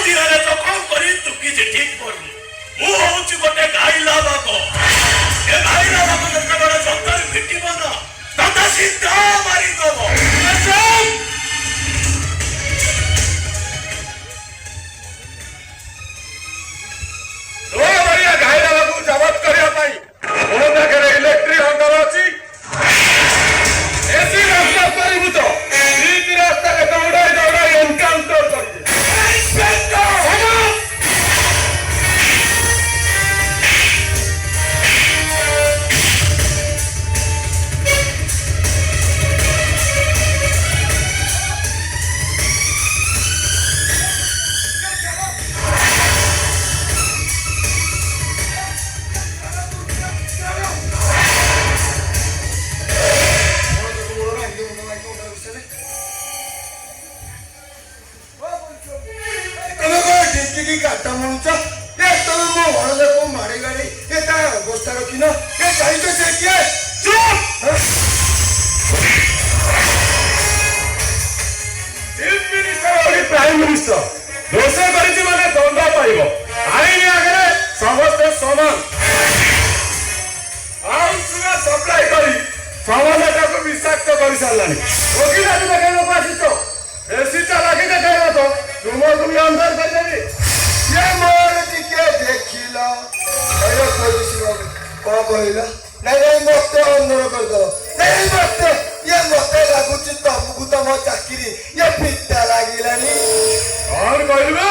दिहरे तो कौन करी तू किसी ठीक करनु मु होउची गोटे गाइला बाको ए गाइला बाको जते बड़ सत्तर फिटी बना तता सीधा मारी दबो तो बड़िया गाइला बाको जबत करिया पाई मोर पाखरे इलेक्ट्रिक हंटर अछि एसी रास्ता करिबु तो बीच रास्ता रे दौड़ाई एनकाउंटर करिए प्राइम मिनिस्टर दोष करिछि माने दंड पाइबो आईन आगे समस्त समान आउसना सप्लाई करी समाजटा को विषाक्त कर सारलानी वकील आदि देखाइबो आसितो बेसी चालाकी देखाइबो तो तुमको भी अंदर कर देबी ये मोर टिके देखिला अयो पुलिस वाले को कहला नहीं मत अंदर कर दो नहीं मत ये मत लागुची तुमको तो मो चाकरी ये फिट्टा लागिलानी और कहलबे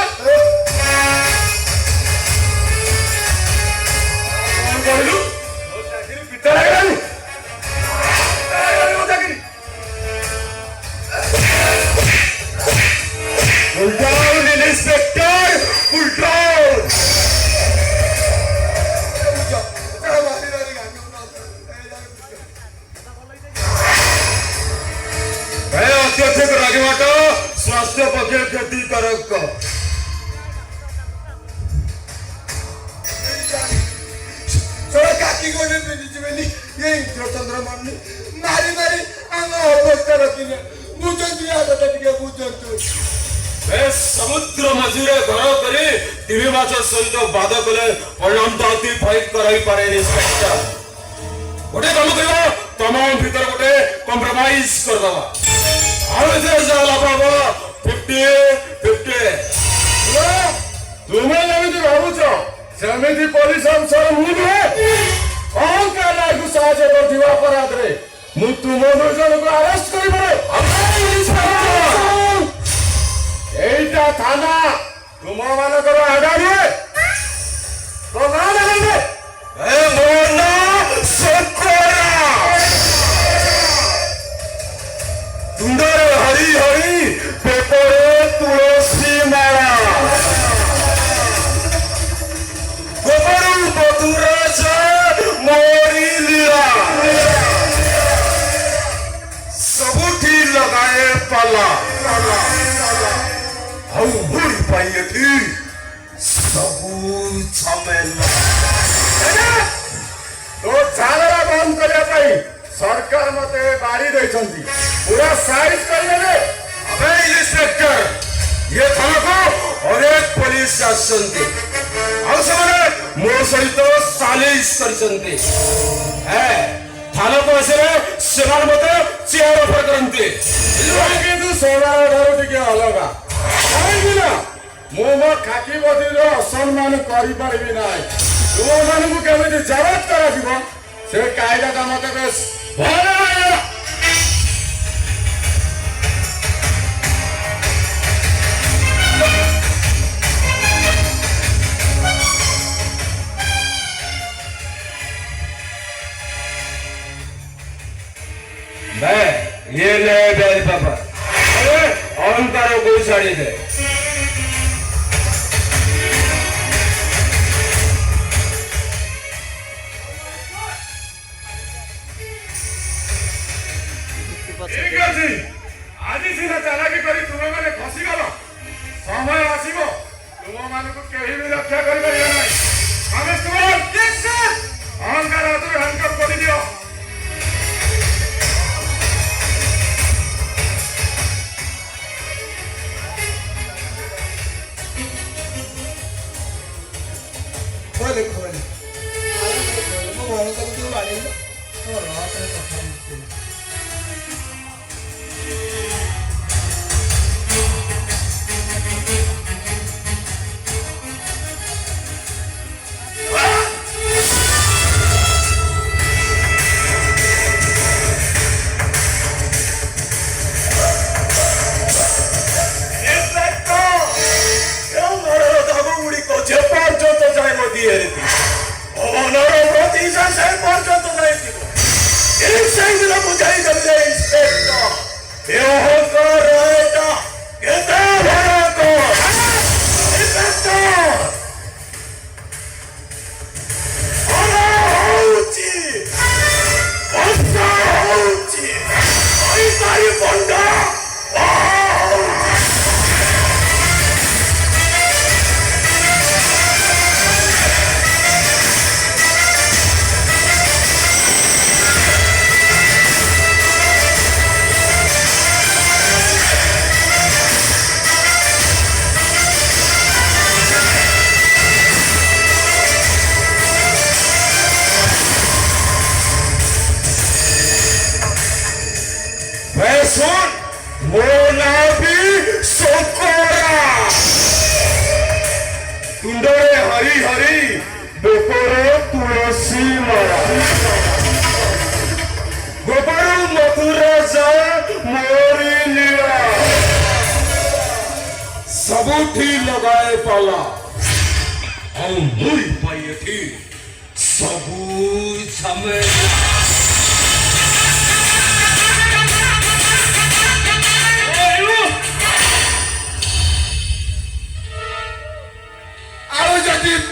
और कहलु मो चाकरी फिट्टा लागिलानी मो चाकरी pull down inspector pull down अत्यधिक रागवाट स्वास्थ्य पक्षे क्षतिकारक काकी गोने बेली ये इंद्रचंद्र मारनी मारी मारी आम अवस्था रखिने बुझंतु आदत टिके बुझंतु समुद्र मझिरे घर करे टीवी माछ सहित बाध कले परिणाम दाती फाइट कराई पारे इंस्पेक्टर गोटे काम करियो तमाम भीतर गोटे कॉम्प्रोमाइज कर दवा तुम्हें जमी भावुच सेमती पुलिस अफसर मुझे कौन कहला साहय कर अपराध रे मु तुम दो जन को अरेस्ट कर थाना तुम मानकर आडा नुहे तो ना देखे सुंदर हरी हरी पेपरे तुलसी माला गोबरू बधुरा से मोरी लीला सबुठी लगाए पाला हम भूल पाइए थी सबू झमेला तो झालरा बंद करने सरकार मते बाड़ी देछंती पूरा साइज कर ले अबे इंस्पेक्टर ये थाना को और एक पुलिस आसंती और समाने मो सहित सालिस करचंती है थाना को आसे सेवान मते चेयर ऑफर करंती लोके तू सेवा धरो टिके अलगा काई ना मो खाकी बदिरो असम्मान करि पारिबि नाय तुम मानकु केमिति जवाब करा दिबो से कायदा का मते बेस ये नए प्यारे पापा अहंकारों को छाड़ी दे आज सीना चालाकी करी तुम मैंने फसी गल समय आसब तुम मानक कहीं भी रक्षा कर अहंकार हाथ हैंडकफ कर दियो ହେରିଥିବ ପବନର ପ୍ରତିଶା ସେ ପର୍ଯ୍ୟନ୍ତ ନେଇଥିବ ସେଇଦିନ ବୁଝାଇ ଦେଲେ ଇନ୍ସପେକ୍ଟର ଏ ଅହଙ୍କାର ଏଇଟା କେତେ ଭୟଙ୍କର ଇନ୍ସପେକ୍ଟର ହଉଛି ବର୍ଷା ହଉଛି ପାଇପାରି ବଣ୍ଡ सुन मो नाम भी शोकरा तुंडरे हरी हरी बेपरे तुलसी माला गोबरू मथुरा जा मोरी लीला सबुठी लगाए पाला हम मुई पाए थी सबू समय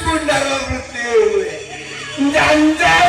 पुनरावृत्ति हुए जंजाल